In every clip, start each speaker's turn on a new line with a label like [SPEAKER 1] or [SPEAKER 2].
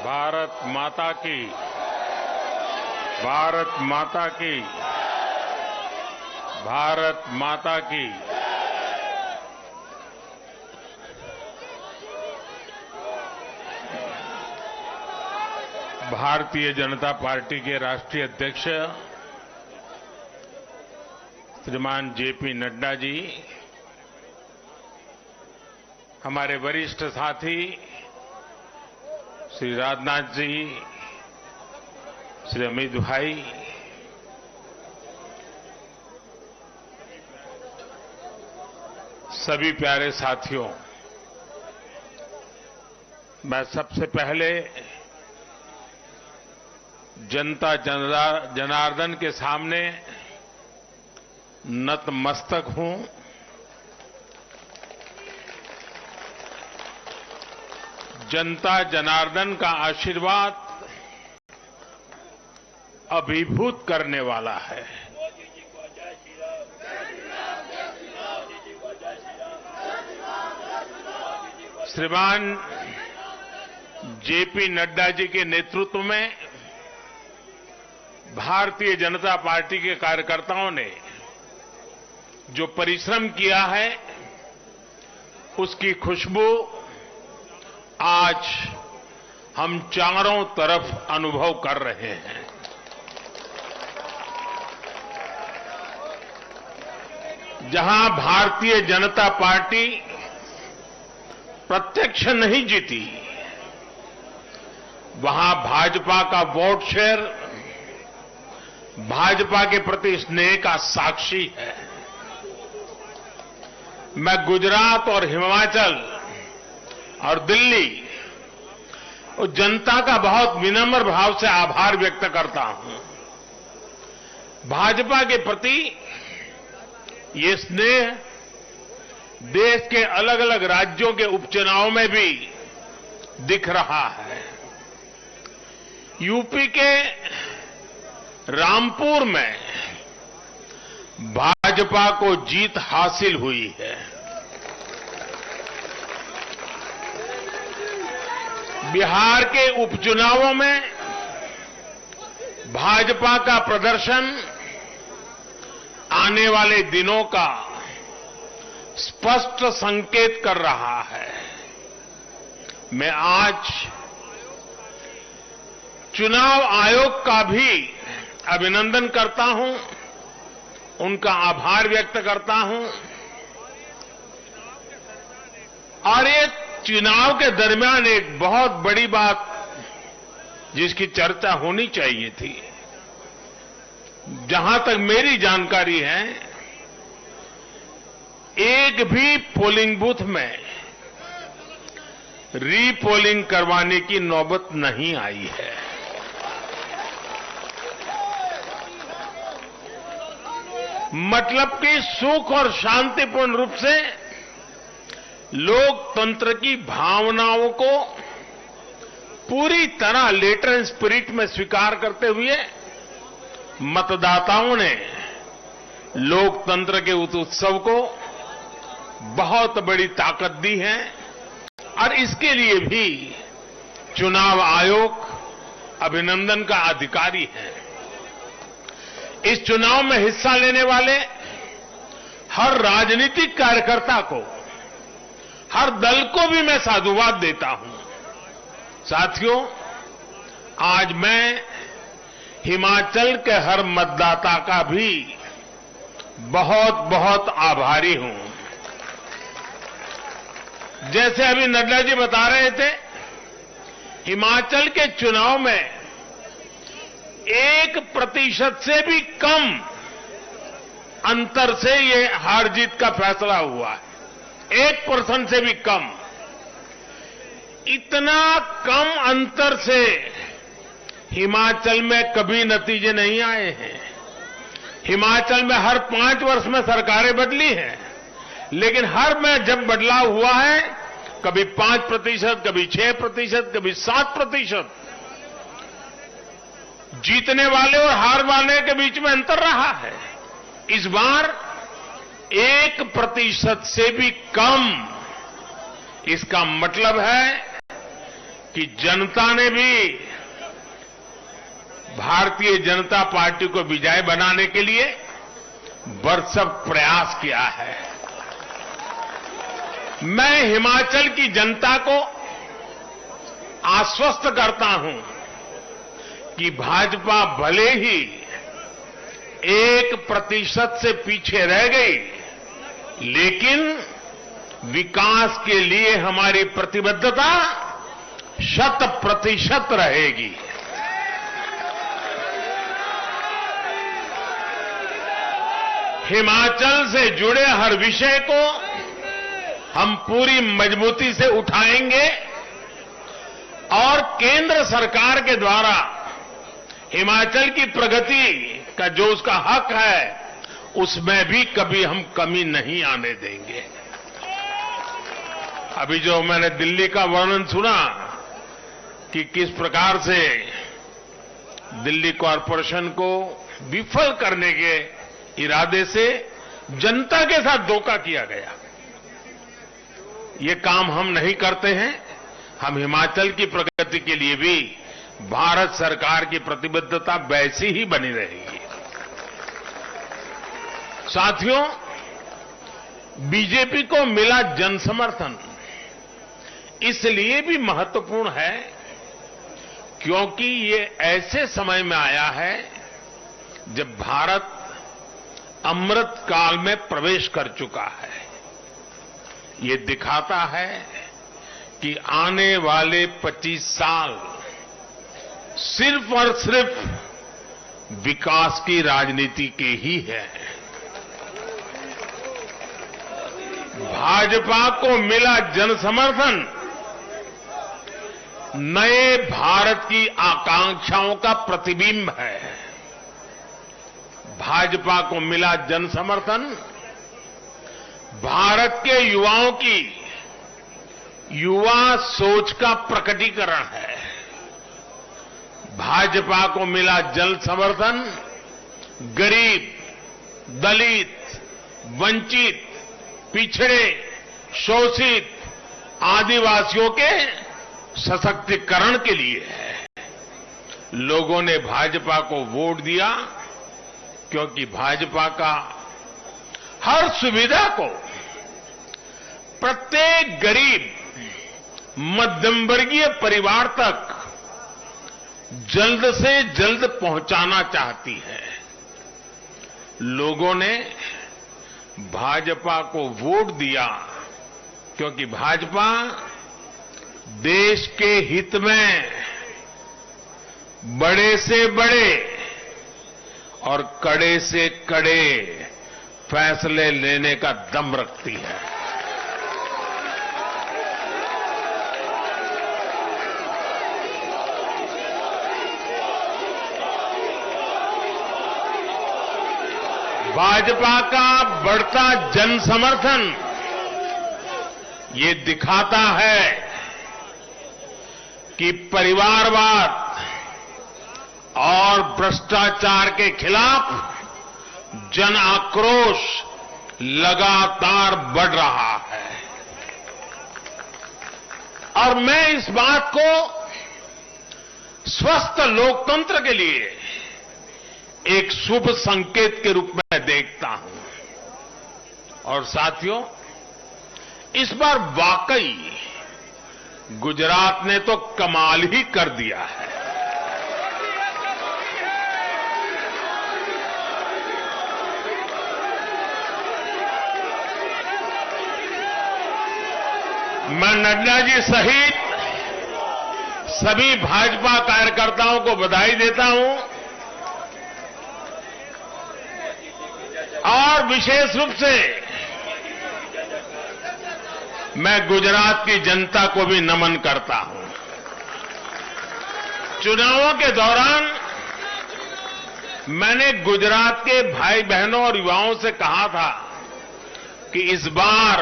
[SPEAKER 1] भारत माता की, भारत माता की, भारत माता की। भारतीय जनता पार्टी के राष्ट्रीय अध्यक्ष श्रीमान जेपी नड्डा जी, हमारे वरिष्ठ साथी श्री राजनाथ जी, श्री अमित भाई, सभी प्यारे साथियों, मैं सबसे पहले जनता जनार्दन के सामने नतमस्तक हूं। जनता जनार्दन का आशीर्वाद अभिभूत करने वाला है। श्रीमान जेपी नड्डा जी के नेतृत्व में भारतीय जनता पार्टी के कार्यकर्ताओं ने जो परिश्रम किया है, उसकी खुशबू आज हम चारों तरफ अनुभव कर रहे हैं। जहां भारतीय जनता पार्टी प्रत्यक्ष नहीं जीती, वहां भाजपा का वोट शेयर भाजपा के प्रति स्नेह का साक्षी है। मैं गुजरात और हिमाचल और दिल्ली और जनता का बहुत विनम्र भाव से आभार व्यक्त करता हूं। भाजपा के प्रति ये स्नेह देश के अलग अलग राज्यों के उपचुनाव में भी दिख रहा है। यूपी के रामपुर में भाजपा को जीत हासिल हुई है। बिहार के उपचुनावों में भाजपा का प्रदर्शन आने वाले दिनों का स्पष्ट संकेत कर रहा है। मैं आज चुनाव आयोग का भी अभिनंदन करता हूं, उनका आभार व्यक्त करता हूं। और ये चुनाव के दरमियान एक बहुत बड़ी बात जिसकी चर्चा होनी चाहिए थी, जहां तक मेरी जानकारी है, एक भी पोलिंग बूथ में रीपोलिंग करवाने की नौबत नहीं आई है। मतलब कि सुख और शांतिपूर्ण रूप से लोकतंत्र की भावनाओं को पूरी तरह लेटर एंड स्पिरिट में स्वीकार करते हुए मतदाताओं ने लोकतंत्र के उस उत्सव को बहुत बड़ी ताकत दी है। और इसके लिए भी चुनाव आयोग अभिनंदन का अधिकारी है। इस चुनाव में हिस्सा लेने वाले हर राजनीतिक कार्यकर्ता को, हर दल को भी मैं साधुवाद देता हूं। साथियों, आज मैं हिमाचल के हर मतदाता का भी बहुत बहुत आभारी हूं। जैसे अभी नड्डा जी बता रहे थे, हिमाचल के चुनाव में 1% से भी कम अंतर से ये हार जीत का फैसला हुआ है। 1% से भी कम। इतना कम अंतर से हिमाचल में कभी नतीजे नहीं आए हैं। हिमाचल में हर 5 वर्ष में सरकारें बदली हैं, लेकिन हर में जब बदलाव हुआ है, कभी 5%, कभी 6%, कभी 7%, जीतने वाले और हार वाले के बीच में अंतर रहा है। इस बार 1% से भी कम। इसका मतलब है कि जनता ने भी भारतीय जनता पार्टी को विजयी बनाने के लिए भरसक प्रयास किया है। मैं हिमाचल की जनता को आश्वस्त करता हूं कि भाजपा भले ही 1% से पीछे रह गई, लेकिन विकास के लिए हमारी प्रतिबद्धता 100% रहेगी। हिमाचल से जुड़े हर विषय को हम पूरी मजबूती से उठाएंगे और केंद्र सरकार के द्वारा हिमाचल की प्रगति का जो उसका हक है, उसमें भी कभी हम कमी नहीं आने देंगे। अभी जो मैंने दिल्ली का वर्णन सुना कि किस प्रकार से दिल्ली कॉरपोरेशन को विफल करने के इरादे से जनता के साथ धोखा किया गया, ये काम हम नहीं करते हैं। हम हिमाचल की प्रगति के लिए भी भारत सरकार की प्रतिबद्धता वैसी ही बनी रहेगी। साथियों, बीजेपी को मिला जनसमर्थन इसलिए भी महत्वपूर्ण है क्योंकि ये ऐसे समय में आया है जब भारत अमृत काल में प्रवेश कर चुका है। ये दिखाता है कि आने वाले 25 साल सिर्फ और सिर्फ विकास की राजनीति के ही है। भाजपा को मिला जनसमर्थन नए भारत की आकांक्षाओं का प्रतिबिंब है। भाजपा को मिला जनसमर्थन भारत के युवाओं की युवा सोच का प्रकटीकरण है। भाजपा को मिला जन समर्थन गरीब, दलित, वंचित, पिछड़े, शोषित, आदिवासियों के सशक्तिकरण के लिए है। लोगों ने भाजपा को वोट दिया क्योंकि भाजपा का हर सुविधा को प्रत्येक गरीब, मध्यम वर्गीय परिवार तक जल्द से जल्द पहुंचाना चाहती है। लोगों ने भाजपा को वोट दिया क्योंकि भाजपा देश के हित में बड़े से बड़े और कड़े से कड़े फैसले लेने का दम रखती है। भाजपा का बढ़ता जन समर्थन ये दिखाता है कि परिवारवाद और भ्रष्टाचार के खिलाफ जन आक्रोश लगातार बढ़ रहा है। और मैं इस बात को स्वस्थ लोकतंत्र के लिए एक शुभ संकेत के रूप में देखता हूं। और साथियों, इस बार वाकई गुजरात ने तो कमाल ही कर दिया है। मैं नड्डा जी सहित सभी भाजपा कार्यकर्ताओं को बधाई देता हूं और विशेष रूप से मैं गुजरात की जनता को भी नमन करता हूं। चुनावों के दौरान मैंने गुजरात के भाई बहनों और युवाओं से कहा था कि इस बार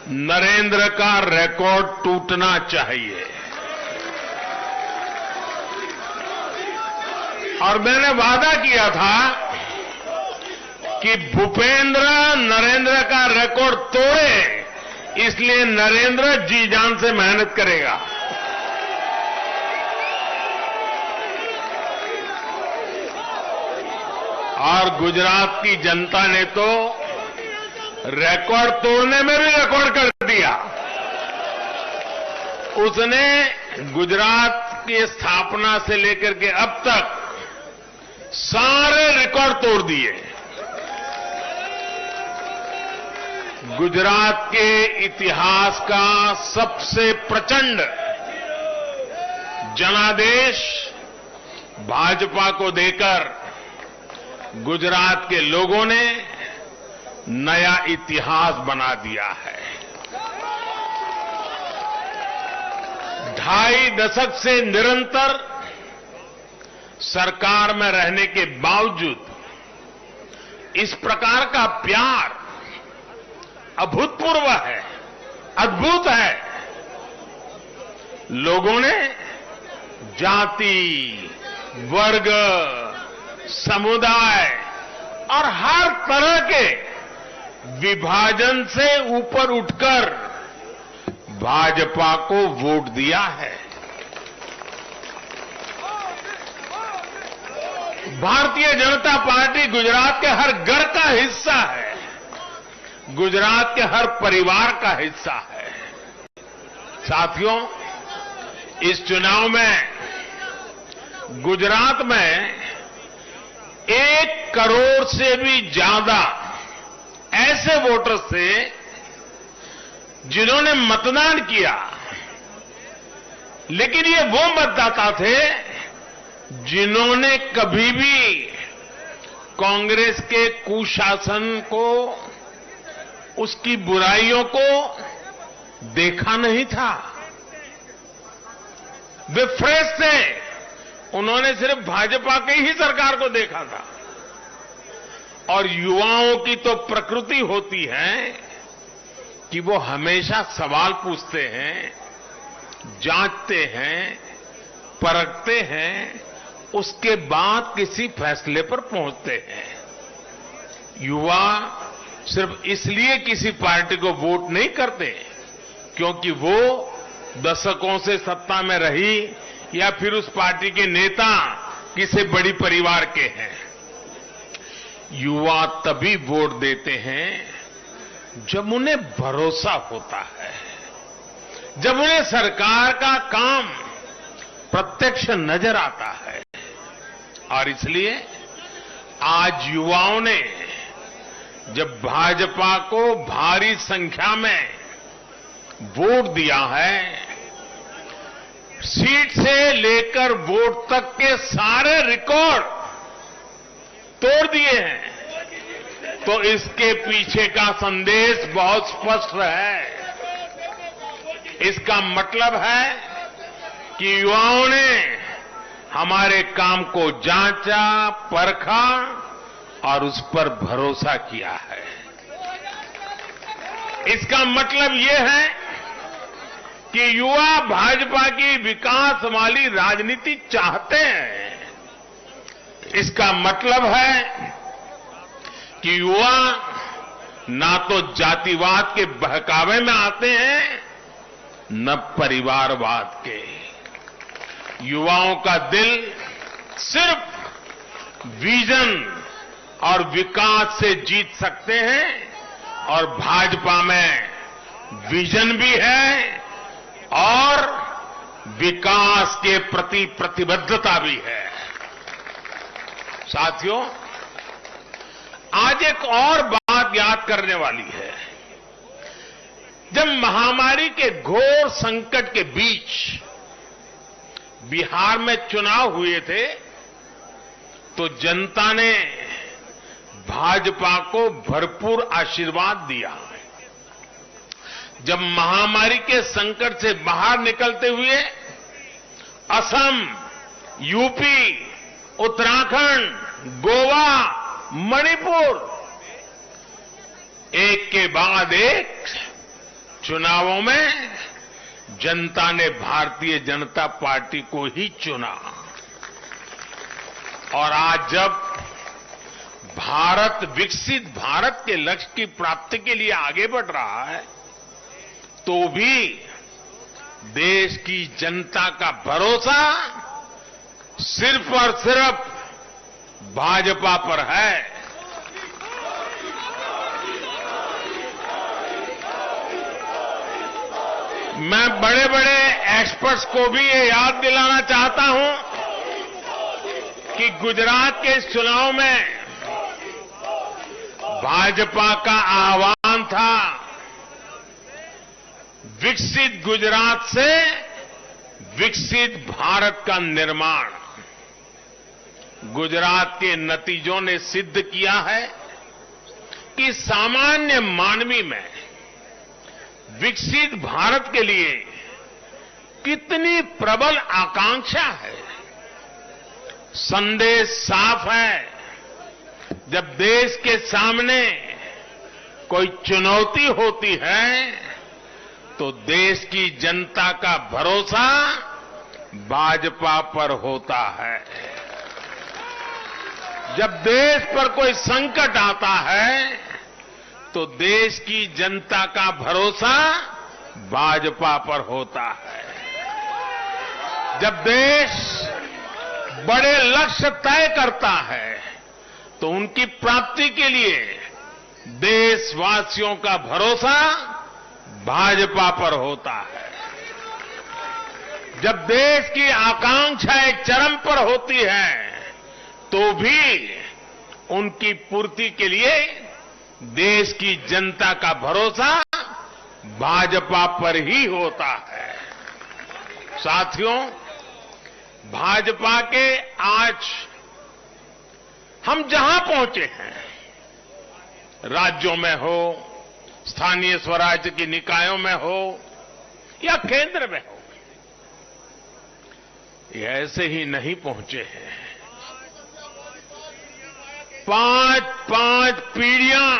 [SPEAKER 1] नरेंद्र का रिकॉर्ड टूटना चाहिए। और मैंने वादा किया था कि भूपेंद्र नरेंद्र का रिकॉर्ड तोड़े, इसलिए नरेंद्र जी जान से मेहनत करेगा। और गुजरात की जनता ने तो रिकॉर्ड तोड़ने में भी रिकॉर्ड कर दिया। उसने गुजरात की स्थापना से लेकर के अब तक सारे रिकॉर्ड तोड़ दिए। गुजरात के इतिहास का सबसे प्रचंड जनादेश भाजपा को देकर गुजरात के लोगों ने नया इतिहास बना दिया है। 2.5 दशक से निरंतर सरकार में रहने के बावजूद इस प्रकार का प्यार अभूतपूर्व है, अद्भुत है। लोगों ने जाति, वर्ग, समुदाय और हर तरह के विभाजन से ऊपर उठकर भाजपा को वोट दिया है। भारतीय जनता पार्टी गुजरात के हर घर का हिस्सा है, गुजरात के हर परिवार का हिस्सा है। साथियों, इस चुनाव में गुजरात में 1 करोड़ से भी ज्यादा ऐसे वोटर्स थे जिन्होंने मतदान किया, लेकिन ये वो मतदाता थे जिन्होंने कभी भी कांग्रेस के कुशासन को, उसकी बुराइयों को देखा नहीं था। वे फ्रेश थे, उन्होंने सिर्फ भाजपा की ही सरकार को देखा था। और युवाओं की तो प्रकृति होती है कि वो हमेशा सवाल पूछते हैं, जांचते हैं, परखते हैं, उसके बाद किसी फैसले पर पहुंचते हैं। युवा सिर्फ इसलिए किसी पार्टी को वोट नहीं करते क्योंकि वो दशकों से सत्ता में रही या फिर उस पार्टी के नेता किसी बड़ी परिवार के हैं। युवा तभी वोट देते हैं जब उन्हें भरोसा होता है, जब उन्हें सरकार का काम प्रत्यक्ष नजर आता है। और इसलिए आज युवाओं ने जब भाजपा को भारी संख्या में वोट दिया है, सीट से लेकर वोट तक के सारे रिकॉर्ड तोड़ दिए हैं, तो इसके पीछे का संदेश बहुत स्पष्ट है। इसका मतलब है कि युवाओं ने हमारे काम को जांचा, परखा और उस पर भरोसा किया है। इसका मतलब यह है कि युवा भाजपा की विकास वाली राजनीति चाहते हैं। इसका मतलब है कि युवा ना तो जातिवाद के बहकावे में आते हैं, न परिवारवाद के। युवाओं का दिल सिर्फ विजन और विकास से जीत सकते हैं, और भाजपा में विजन भी है और विकास के प्रति प्रतिबद्धता भी है। साथियों, आज एक और बात याद करने वाली है। जब महामारी के घोर संकट के बीच बिहार में चुनाव हुए थे, तो जनता ने भाजपा को भरपूर आशीर्वाद दिया। जब महामारी के संकट से बाहर निकलते हुए असम, यूपी, उत्तराखंड, गोवा, मणिपुर एक के बाद एक चुनावों में जनता ने भारतीय जनता पार्टी को ही चुना। और आज जब भारत विकसित भारत के लक्ष्य की प्राप्ति के लिए आगे बढ़ रहा है, तो भी देश की जनता का भरोसा सिर्फ और सिर्फ भाजपा पर है। मैं बड़े बड़े एक्सपर्ट्स को भी ये याद दिलाना चाहता हूं कि गुजरात के इस चुनाव में भाजपा का आह्वान था विकसित गुजरात से विकसित भारत का निर्माण। गुजरात के नतीजों ने सिद्ध किया है कि सामान्य मानवी में विकसित भारत के लिए कितनी प्रबल आकांक्षा है। संदेश साफ है, जब देश के सामने कोई चुनौती होती है तो देश की जनता का भरोसा भाजपा पर होता है। जब देश पर कोई संकट आता है तो देश की जनता का भरोसा भाजपा पर होता है। जब देश बड़े लक्ष्य तय करता है तो उनकी प्राप्ति के लिए देशवासियों का भरोसा भाजपा पर होता है। जब देश की आकांक्षा एक चरम पर होती है तो भी उनकी पूर्ति के लिए देश की जनता का भरोसा भाजपा पर ही होता है। साथियों, भाजपा के आज हम जहां पहुंचे हैं, राज्यों में हो, स्थानीय स्वराज्य की निकायों में हो या केंद्र में हो, ये ऐसे ही नहीं पहुंचे हैं। 5 पीढ़ियां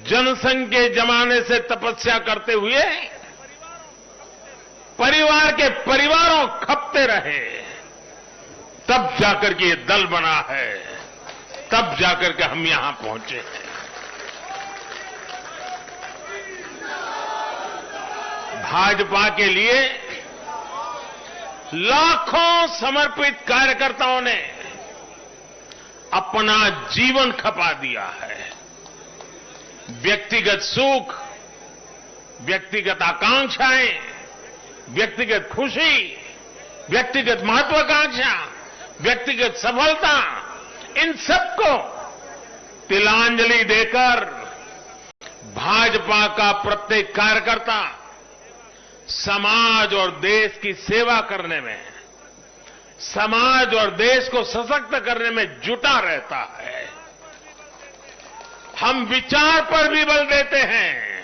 [SPEAKER 1] जनसंघ के जमाने से तपस्या करते हुए परिवार के परिवारों खपते रहे, तब जाकर के ये दल बना है, तब जाकर के हम यहां पहुंचे हैं। भाजपा के लिए लाखों समर्पित कार्यकर्ताओं ने अपना जीवन खपा दिया है। व्यक्तिगत सुख, व्यक्तिगत आकांक्षाएं, व्यक्तिगत खुशी, व्यक्तिगत महत्वाकांक्षा, व्यक्तिगत सफलता, इन सबको तिलांजलि देकर भाजपा का प्रत्येक कार्यकर्ता समाज और देश की सेवा करने में, समाज और देश को सशक्त करने में जुटा रहता है। हम विचार पर भी बल देते हैं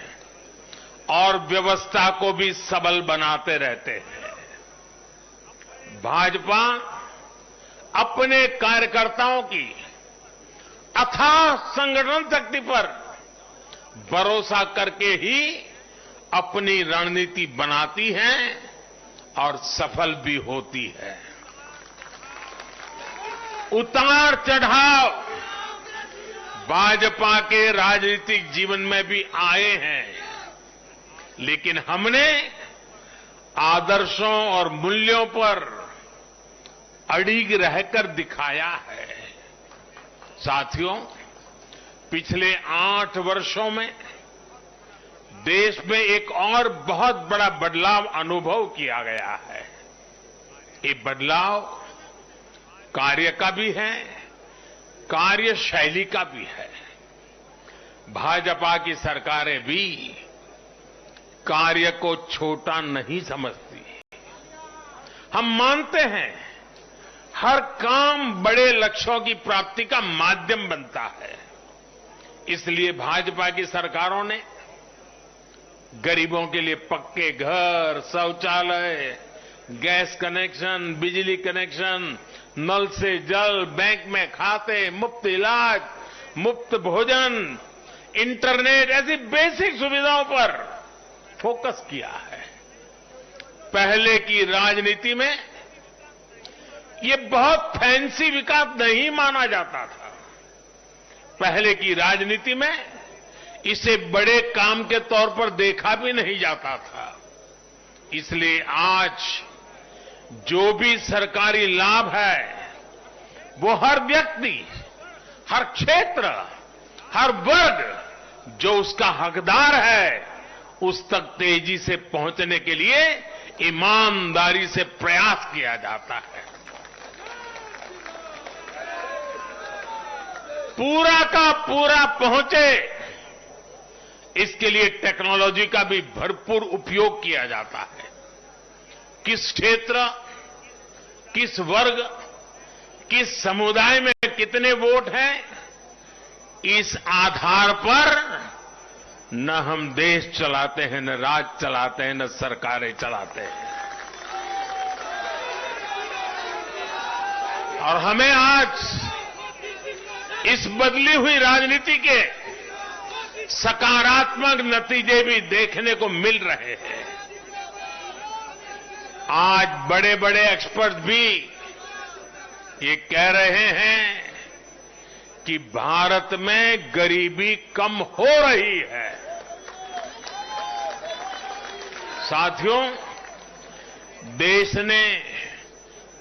[SPEAKER 1] और व्यवस्था को भी सबल बनाते रहते हैं। भाजपा अपने कार्यकर्ताओं की अथाह संगठन शक्ति पर भरोसा करके ही अपनी रणनीति बनाती है और सफल भी होती है। उतार चढ़ाव भाजपा के राजनीतिक जीवन में भी आए हैं, लेकिन हमने आदर्शों और मूल्यों पर अड़िग रहकर दिखाया है। साथियों, पिछले 8 वर्षों में देश में एक और बहुत बड़ा बदलाव अनुभव किया गया है। ये बदलाव कार्य का भी है, कार्यशैली का भी है। भाजपा की सरकारें भी कार्य को छोटा नहीं समझती। हम मानते हैं हर काम बड़े लक्ष्यों की प्राप्ति का माध्यम बनता है। इसलिए भाजपा की सरकारों ने गरीबों के लिए पक्के घर, शौचालय, गैस कनेक्शन, बिजली कनेक्शन, नल से जल, बैंक में खाते, मुफ्त इलाज, मुफ्त भोजन, इंटरनेट, ऐसी बेसिक सुविधाओं पर फोकस किया है। पहले की राजनीति में ये बहुत फैंसी विकास नहीं माना जाता था। पहले की राजनीति में इसे बड़े काम के तौर पर देखा भी नहीं जाता था। इसलिए आज जो भी सरकारी लाभ है वो हर व्यक्ति, हर क्षेत्र, हर वर्ग जो उसका हकदार है उस तक तेजी से पहुंचने के लिए ईमानदारी से प्रयास किया जाता है। पूरा का पूरा पहुंचे इसके लिए टेक्नोलॉजी का भी भरपूर उपयोग किया जाता है। किस क्षेत्र, किस वर्ग, किस समुदाय में कितने वोट हैं, इस आधार पर न हम देश चलाते हैं, न राज चलाते हैं, न सरकारें चलाते हैं। और हमें आज इस बदली हुई राजनीति के सकारात्मक नतीजे भी देखने को मिल रहे हैं। आज बड़े बड़े एक्सपर्ट भी ये कह रहे हैं कि भारत में गरीबी कम हो रही है। साथियों, देश ने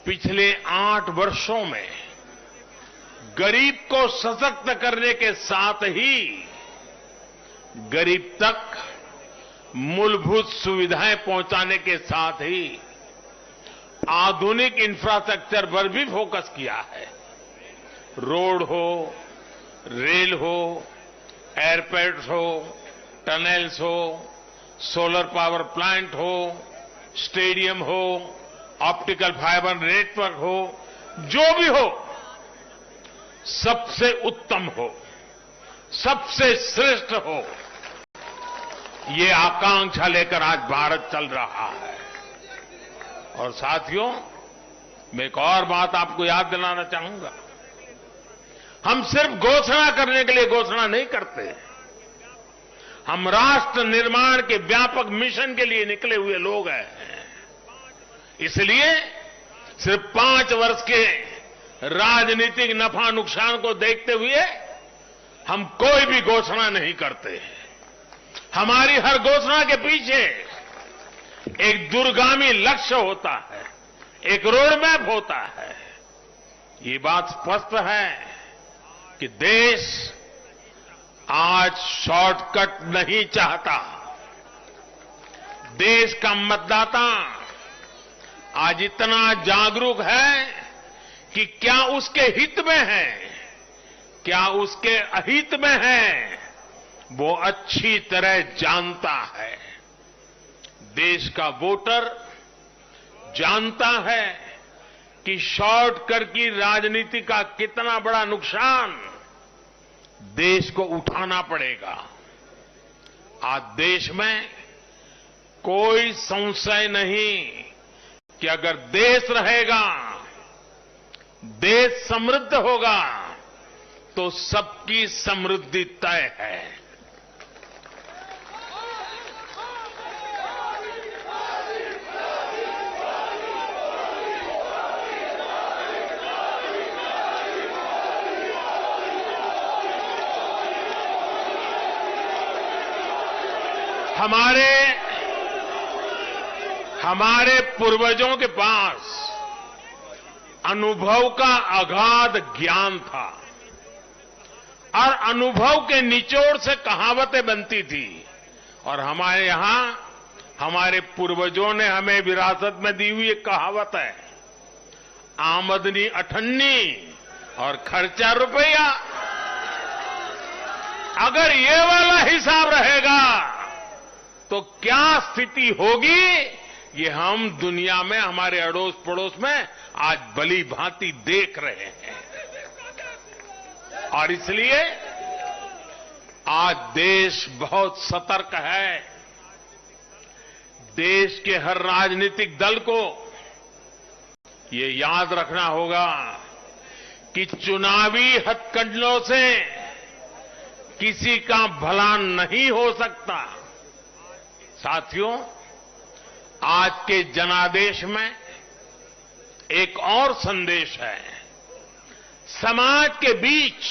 [SPEAKER 1] पिछले 8 वर्षों में गरीब को सशक्त करने के साथ ही गरीब तक मूलभूत सुविधाएं पहुंचाने के साथ ही आधुनिक इंफ्रास्ट्रक्चर पर भी फोकस किया है। रोड हो, रेल हो, एयरपोर्ट्स हो, टनल्स हो, सोलर पावर प्लांट हो, स्टेडियम हो, ऑप्टिकल फाइबर नेटवर्क हो, जो भी हो सबसे उत्तम हो, सबसे श्रेष्ठ हो, ये आकांक्षा लेकर आज भारत चल रहा है। और साथियों, मैं एक और बात आपको याद दिलाना चाहूंगा। हम सिर्फ घोषणा करने के लिए घोषणा नहीं करते, हम राष्ट्र निर्माण के व्यापक मिशन के लिए निकले हुए लोग हैं। इसलिए सिर्फ 5 वर्ष के राजनीतिक नफा नुकसान को देखते हुए हम कोई भी घोषणा नहीं करते। हमारी हर घोषणा के पीछे एक दूरगामी लक्ष्य होता है, एक रोड मैप होता है। ये बात स्पष्ट है कि देश आज शॉर्टकट नहीं चाहता। देश का मतदाता आज इतना जागरूक है कि क्या उसके हित में है, क्या उसके अहित में है, वो अच्छी तरह जानता है। देश का वोटर जानता है कि शॉर्टकट की राजनीति का कितना बड़ा नुकसान देश को उठाना पड़ेगा। आज देश में कोई संशय नहीं कि अगर देश रहेगा, देश समृद्ध होगा, तो सबकी समृद्धि तय है। हमारे पूर्वजों के पास अनुभव का अगाध ज्ञान था और अनुभव के निचोड़ से कहावतें बनती थी। और हमारे यहां हमारे पूर्वजों ने हमें विरासत में दी हुई एक कहावत है, आमदनी अठन्नी और खर्चा रुपया। अगर ये वाला हिसाब रहेगा तो क्या स्थिति होगी, ये हम दुनिया में हमारे अड़ोस पड़ोस में आज भली भांति देख रहे हैं। और इसलिए आज देश बहुत सतर्क है। देश के हर राजनीतिक दल को ये याद रखना होगा कि चुनावी हथकंडों से किसी का भला नहीं हो सकता। साथियों, आज के जनादेश में एक और संदेश है। समाज के बीच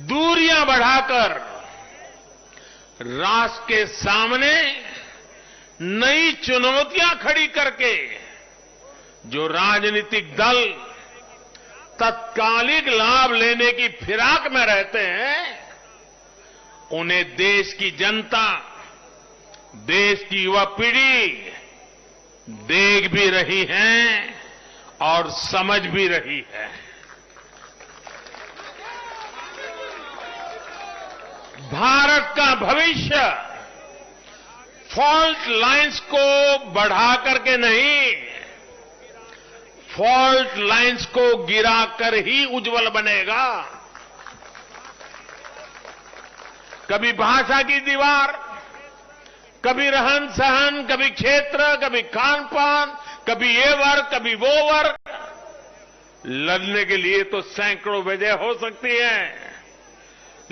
[SPEAKER 1] दूरियां बढ़ाकर राष्ट्र के सामने नई चुनौतियां खड़ी करके जो राजनीतिक दल तत्कालिक लाभ लेने की फिराक में रहते हैं, उन्हें देश की जनता, देश की युवा पीढ़ी देख भी रही है और समझ भी रही है। भारत का भविष्य फॉल्ट लाइंस को बढ़ा करके नहीं, फॉल्ट लाइंस को गिराकर ही उज्जवल बनेगा। कभी भाषा की दीवार, कभी रहन सहन, कभी क्षेत्र, कभी खान पान, कभी ये वर्ग, कभी वो वर्ग। लड़ने के लिए तो सैकड़ों वजह हो सकती है,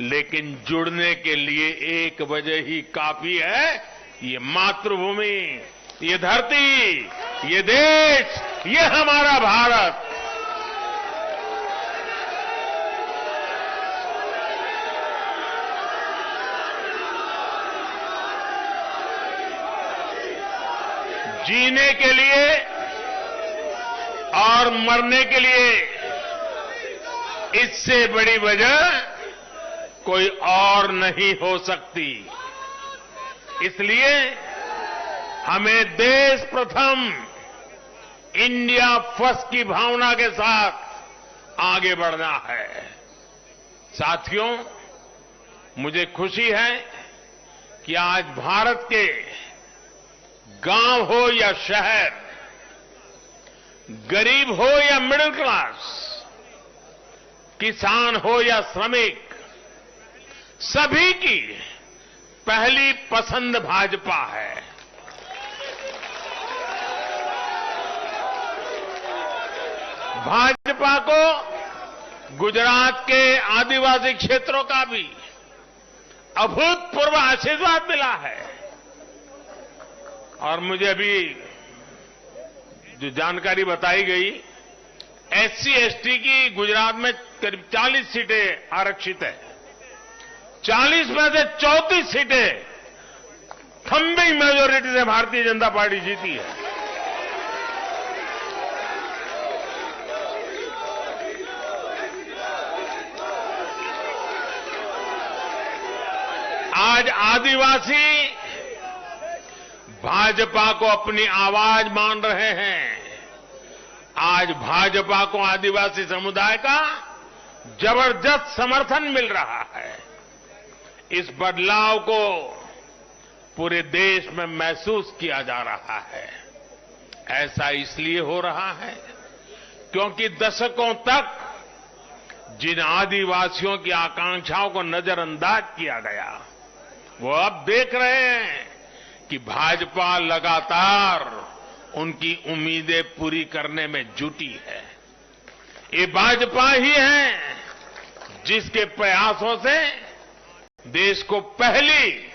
[SPEAKER 1] लेकिन जुड़ने के लिए एक वजह ही काफी है। ये मातृभूमि, ये धरती, ये देश, ये हमारा भारत। जीने के लिए और मरने के लिए इससे बड़ी वजह कोई और नहीं हो सकती। इसलिए हमें देश प्रथम, इंडिया फर्स्ट की भावना के साथ आगे बढ़ना है। साथियों, मुझे खुशी है कि आज भारत के गांव हो या शहर, गरीब हो या मिडिल क्लास, किसान हो या श्रमिक, सभी की पहली पसंद भाजपा है। भाजपा को गुजरात के आदिवासी क्षेत्रों का भी अभूतपूर्व आशीर्वाद मिला है। और मुझे अभी जो जानकारी बताई गई, एससी एसटी की गुजरात में करीब 40 सीटें आरक्षित है। 40 में से 34 सीटें थम्बिंग मेजोरिटी से भारतीय जनता पार्टी जीती है। आज आदिवासी भाजपा को अपनी आवाज मान रहे हैं। आज भाजपा को आदिवासी समुदाय का जबरदस्त समर्थन मिल रहा है। इस बदलाव को पूरे देश में महसूस किया जा रहा है। ऐसा इसलिए हो रहा है क्योंकि दशकों तक जिन आदिवासियों की आकांक्षाओं को नजरअंदाज किया गया, वो अब देख रहे हैं कि भाजपा लगातार उनकी उम्मीदें पूरी करने में जुटी है। ये भाजपा ही है जिसके प्रयासों से देश को पहली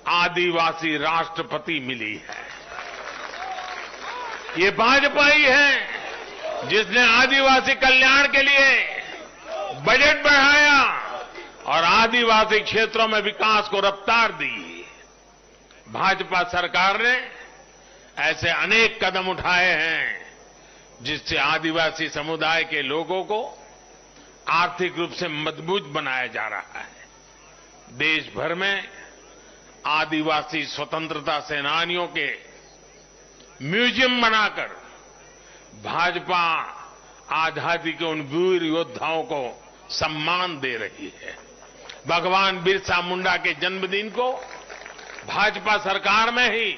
[SPEAKER 1] आदिवासी राष्ट्रपति मिली है। ये भाजपा ही है जिसने आदिवासी कल्याण के लिए बजट बढ़ाया और आदिवासी क्षेत्रों में विकास को रफ्तार दी। भाजपा सरकार ने ऐसे अनेक कदम उठाए हैं जिससे आदिवासी समुदाय के लोगों को आर्थिक रूप से मजबूत बनाया जा रहा है। देश भर में आदिवासी स्वतंत्रता सेनानियों के म्यूजियम बनाकर भाजपा आजादी के उन वीर योद्धाओं को सम्मान दे रही है। भगवान बिरसा मुंडा के जन्मदिन को भाजपा सरकार में ही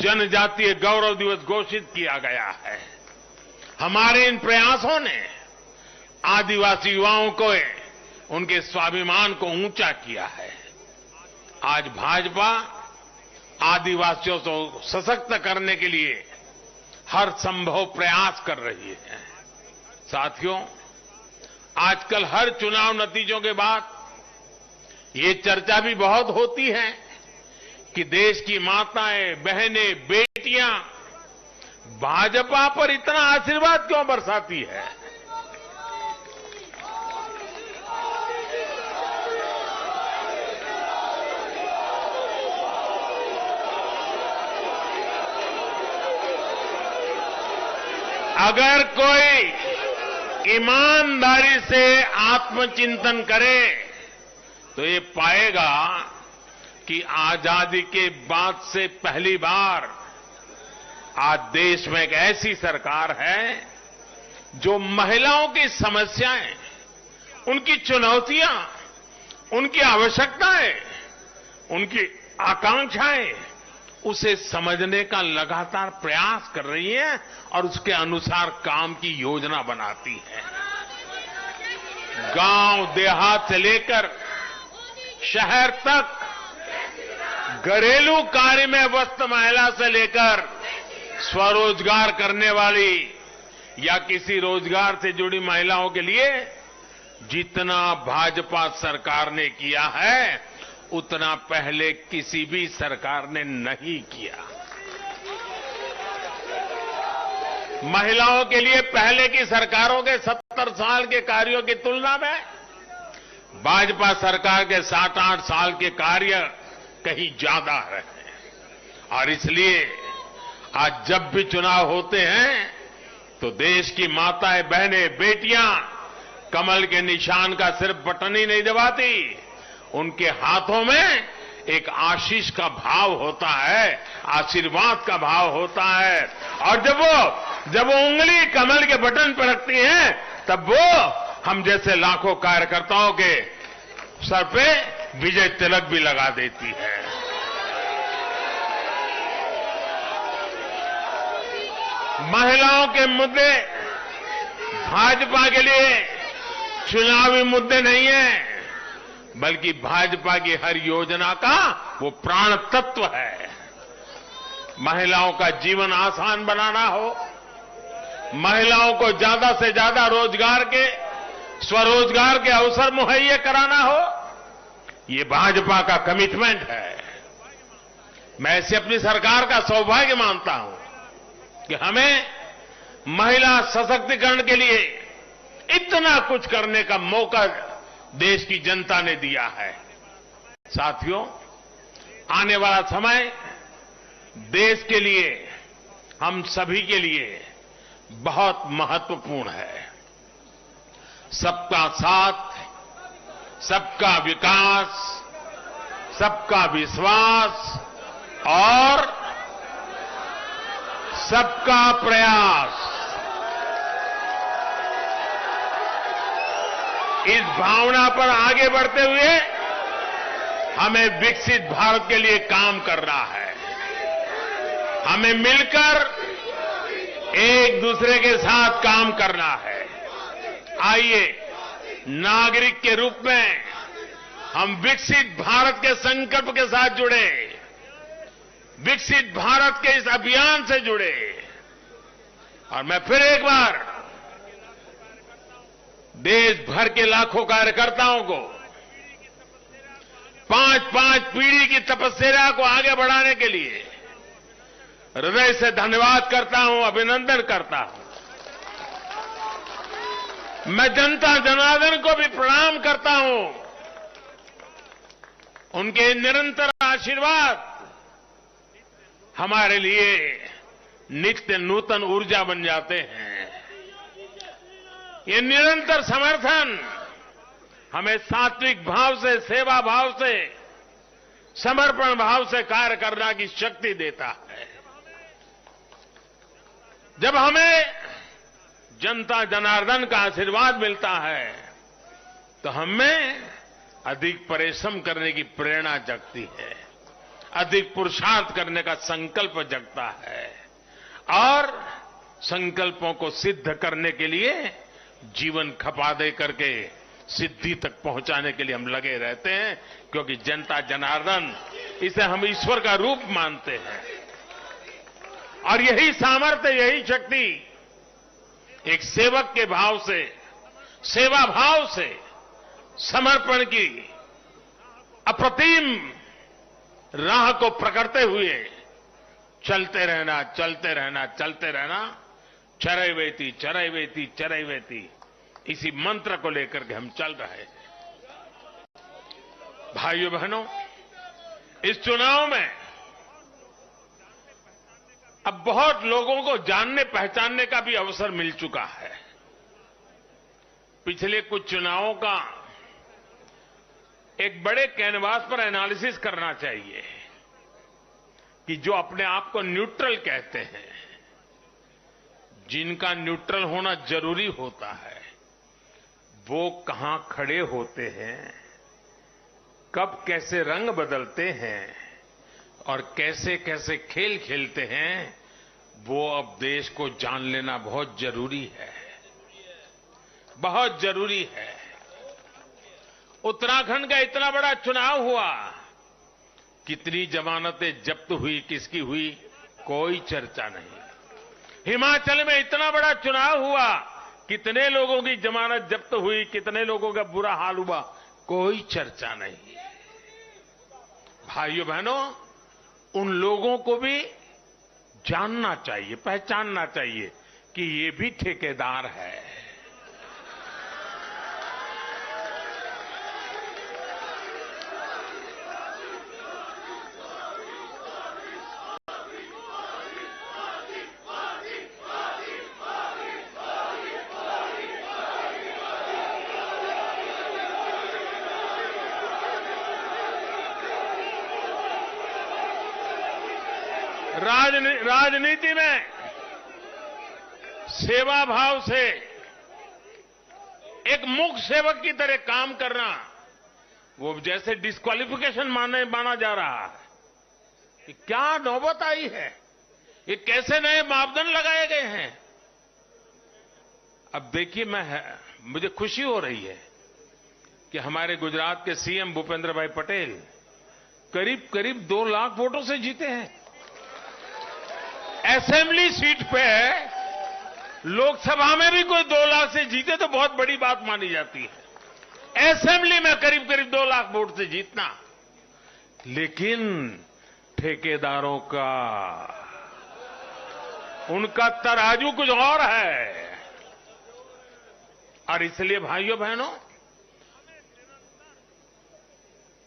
[SPEAKER 1] जनजातीय गौरव दिवस घोषित किया गया है। हमारे इन प्रयासों ने आदिवासी युवाओं को उनके स्वाभिमान को ऊंचा किया है। आज भाजपा आदिवासियों को सशक्त करने के लिए हर संभव प्रयास कर रही है। साथियों, आजकल हर चुनाव नतीजों के बाद ये चर्चा भी बहुत होती है कि देश की माताएं, बहनें, बेटियां भाजपा पर इतना आशीर्वाद क्यों बरसाती है। अगर कोई ईमानदारी से आत्मचिंतन करे तो ये पाएगा कि आजादी के बाद से पहली बार आज देश में एक ऐसी सरकार है जो महिलाओं की समस्याएं, उनकी चुनौतियां, उनकी आवश्यकताएं, उनकी आकांक्षाएं, उसे समझने का लगातार प्रयास कर रही है और उसके अनुसार काम की योजना बनाती है। गांव देहात से लेकर शहर तक, घरेलू कार्य में व्यस्त महिला से लेकर स्वरोजगार करने वाली या किसी रोजगार से जुड़ी महिलाओं के लिए जितना भाजपा सरकार ने किया है उतना पहले किसी भी सरकार ने नहीं किया। महिलाओं के लिए पहले की सरकारों के 70 साल के कार्यों की तुलना में भाजपा सरकार के 7-8 साल के कार्य कहीं ज्यादा है और इसलिए आज जब भी चुनाव होते हैं तो देश की माताएं, बहनें, बेटियां कमल के निशान का सिर्फ बटन ही नहीं दबाती, उनके हाथों में एक आशीष का भाव होता है, आशीर्वाद का भाव होता है और जब वो उंगली कमल के बटन पर रखती हैं तब वो हम जैसे लाखों कार्यकर्ताओं के सर पे विजय तिलक भी लगा देती है। महिलाओं के मुद्दे भाजपा के लिए चुनावी मुद्दे नहीं है बल्कि भाजपा की हर योजना का वो प्राण तत्व है। महिलाओं का जीवन आसान बनाना हो, महिलाओं को ज्यादा से ज्यादा रोजगार के, स्वरोजगार के अवसर मुहैया कराना हो, ये भाजपा का कमिटमेंट है। मैं इसे अपनी सरकार का सौभाग्य मानता हूं कि हमें महिला सशक्तिकरण के लिए इतना कुछ करने का मौका देश की जनता ने दिया है। साथियों, आने वाला समय देश के लिए, हम सभी के लिए बहुत महत्वपूर्ण है। सबका साथ, सबका विकास, सबका विश्वास और सबका प्रयास, इस भावना पर आगे बढ़ते हुए हमें विकसित भारत के लिए काम करना है। हमें मिलकर एक दूसरे के साथ काम करना है। आइए, नागरिक के रूप में हम विकसित भारत के संकल्प के साथ जुड़े, विकसित भारत के इस अभियान से जुड़े और मैं फिर एक बार देश भर के लाखों कार्यकर्ताओं को 5-5 पीढ़ी की तपस्या को आगे बढ़ाने के लिए हृदय से धन्यवाद करता हूं, अभिनंदन करता हूं। मैं जनता जनार्दन को भी प्रणाम करता हूं। उनके निरंतर आशीर्वाद हमारे लिए नित्य नूतन ऊर्जा बन जाते हैं। ये निरंतर समर्थन हमें सात्विक भाव से, सेवा भाव से, समर्पण भाव से कार्य करने की शक्ति देता है। जब हमें जनता जनार्दन का आशीर्वाद मिलता है तो हमें अधिक परिश्रम करने की प्रेरणा जगती है, अधिक पुरुषार्थ करने का संकल्प जगता है और संकल्पों को सिद्ध करने के लिए जीवन खपा दे करके सिद्धि तक पहुंचाने के लिए हम लगे रहते हैं, क्योंकि जनता जनार्दन, इसे हम ईश्वर का रूप मानते हैं और यही सामर्थ्य, यही शक्ति एक सेवक के भाव से, सेवा भाव से, समर्पण की अप्रतिम राह को पकड़ते हुए चलते रहना, चलते रहना, चलते रहना, चरैवेति चरैवेति चरैवेति, इसी मंत्र को लेकर के हम चल रहे हैं। भाइयों बहनों, इस चुनाव में अब अब बहुत लोगों को जानने पहचानने का भी अवसर मिल चुका है। पिछले कुछ चुनावों का एक बड़े कैनवास पर एनालिसिस करना चाहिए कि जो अपने आप को न्यूट्रल कहते हैं, जिनका न्यूट्रल होना जरूरी होता है, वो कहां खड़े होते हैं, कब कैसे रंग बदलते हैं और कैसे कैसे खेल खेलते हैं, वो अब देश को जान लेना बहुत जरूरी है, बहुत जरूरी है। उत्तराखंड का इतना बड़ा चुनाव हुआ, कितनी जमानतें जब्त हुई, किसकी हुई, कोई चर्चा नहीं। हिमाचल में इतना बड़ा चुनाव हुआ, कितने लोगों की जमानत जब्त हुई, कितने लोगों का बुरा हाल हुआ, कोई चर्चा नहीं। भाइयों बहनों, उन लोगों को भी जानना चाहिए, पहचानना चाहिए कि ये भी ठेकेदार है। राजनीति में सेवा भाव से एक मूक सेवक की तरह काम करना, वो जैसे डिस्क्वालिफिकेशन माना जा रहा है। कि क्या नौबत आई है, ये कैसे नए मापदंड लगाए गए हैं। अब देखिए, मुझे खुशी हो रही है कि हमारे गुजरात के सीएम भूपेंद्र भाई पटेल करीब करीब 2 लाख वोटों से जीते हैं। असेंबली सीट पे, लोकसभा में भी कोई 2 लाख से जीते तो बहुत बड़ी बात मानी जाती है। असेंबली में करीब करीब 2 लाख वोट से जीतना, लेकिन ठेकेदारों का, उनका तराजू कुछ और है। और इसलिए भाइयों बहनों,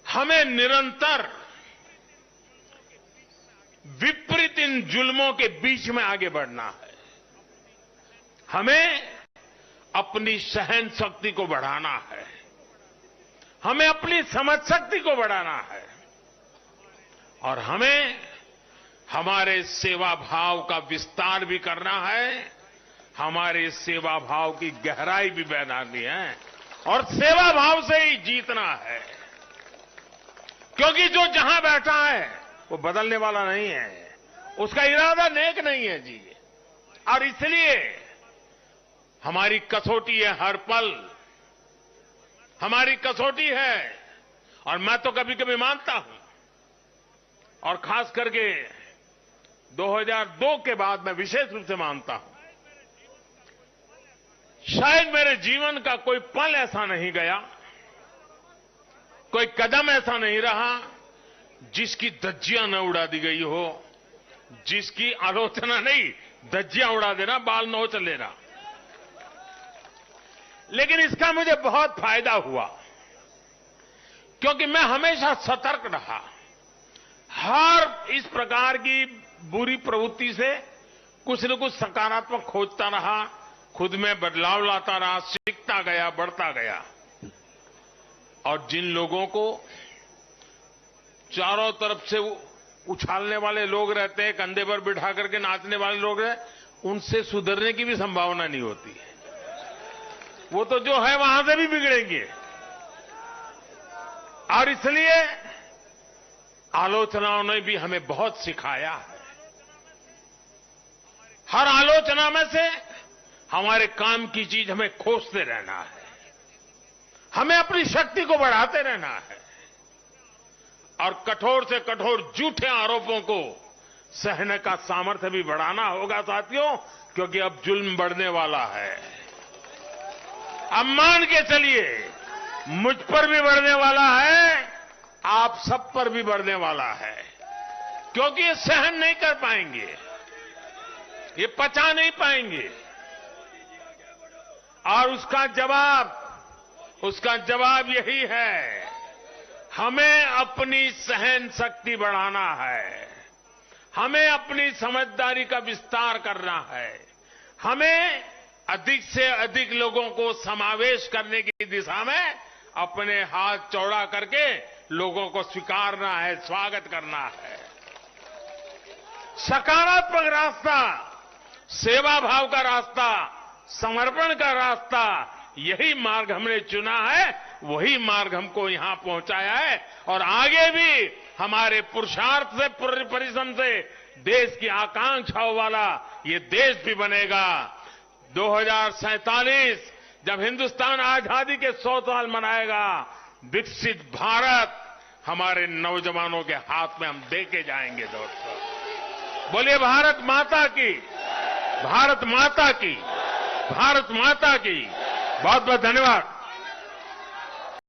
[SPEAKER 1] हमें निरंतर विपरीत इन जुल्मों के बीच में आगे बढ़ना है। हमें अपनी सहन शक्ति को बढ़ाना है, हमें अपनी समझ शक्ति को बढ़ाना है, और हमें हमारे सेवा भाव का विस्तार भी करना है, हमारे सेवा भाव की गहराई भी बढ़ानी है, और सेवा भाव से ही जीतना है। क्योंकि जो जहां बैठा है वो बदलने वाला नहीं है, उसका इरादा नेक नहीं है जी। और इसलिए हमारी कसौटी है, हर पल हमारी कसौटी है। और मैं तो कभी कभी मानता हूं, और खास करके 2002 के बाद मैं विशेष रूप से मानता हूं, शायद मेरे जीवन का कोई पल ऐसा नहीं गया, कोई कदम ऐसा नहीं रहा जिसकी धज्जियां न उड़ा दी गई हो, जिसकी आलोचना नहीं, धज्जियां उड़ा देना, बाल नोच लेना। लेकिन इसका मुझे बहुत फायदा हुआ, क्योंकि मैं हमेशा सतर्क रहा। हर इस प्रकार की बुरी प्रवृत्ति से कुछ न कुछ सकारात्मक खोजता रहा, खुद में बदलाव लाता रहा, सीखता गया, बढ़ता गया। और जिन लोगों को चारों तरफ से उछालने वाले लोग रहते हैं, कंधे पर बिठा करके नाचने वाले लोग हैं, उनसे सुधरने की भी संभावना नहीं होती है। वो तो जो है वहां से भी बिगड़ेंगे। और इसलिए आलोचनाओं ने भी हमें बहुत सिखाया है। हर आलोचना में से हमारे काम की चीज हमें खोजते रहना है, हमें अपनी शक्ति को बढ़ाते रहना है, और कठोर से कठोर झूठे आरोपों को सहने का सामर्थ्य भी बढ़ाना होगा साथियों, क्योंकि अब जुल्म बढ़ने वाला है। अब मान के चलिए, मुझ पर भी बढ़ने वाला है, आप सब पर भी बढ़ने वाला है, क्योंकि ये सहन नहीं कर पाएंगे, ये पचा नहीं पाएंगे। और उसका जवाब यही है, हमें अपनी सहन शक्ति बढ़ाना है, हमें अपनी समझदारी का विस्तार करना है। हमें अधिक से अधिक लोगों को समावेश करने की दिशा में अपने हाथ चौड़ा करके लोगों को स्वीकारना है, स्वागत करना है। सकारात्मक रास्ता, सेवा भाव का रास्ता, समर्पण का रास्ता, यही मार्ग हमने चुना है, वही मार्ग हमको यहां पहुंचाया है और आगे भी हमारे पुरुषार्थ से, परिश्रम से देश की आकांक्षाओं वाला ये देश भी बनेगा। 2047 जब हिंदुस्तान आजादी के 100 साल मनाएगा, विकसित भारत हमारे नौजवानों के हाथ में हम देके जाएंगे। दोस्तों बोलिए भारत माता की, भारत माता की, भारत माता की। बहुत बहुत धन्यवाद।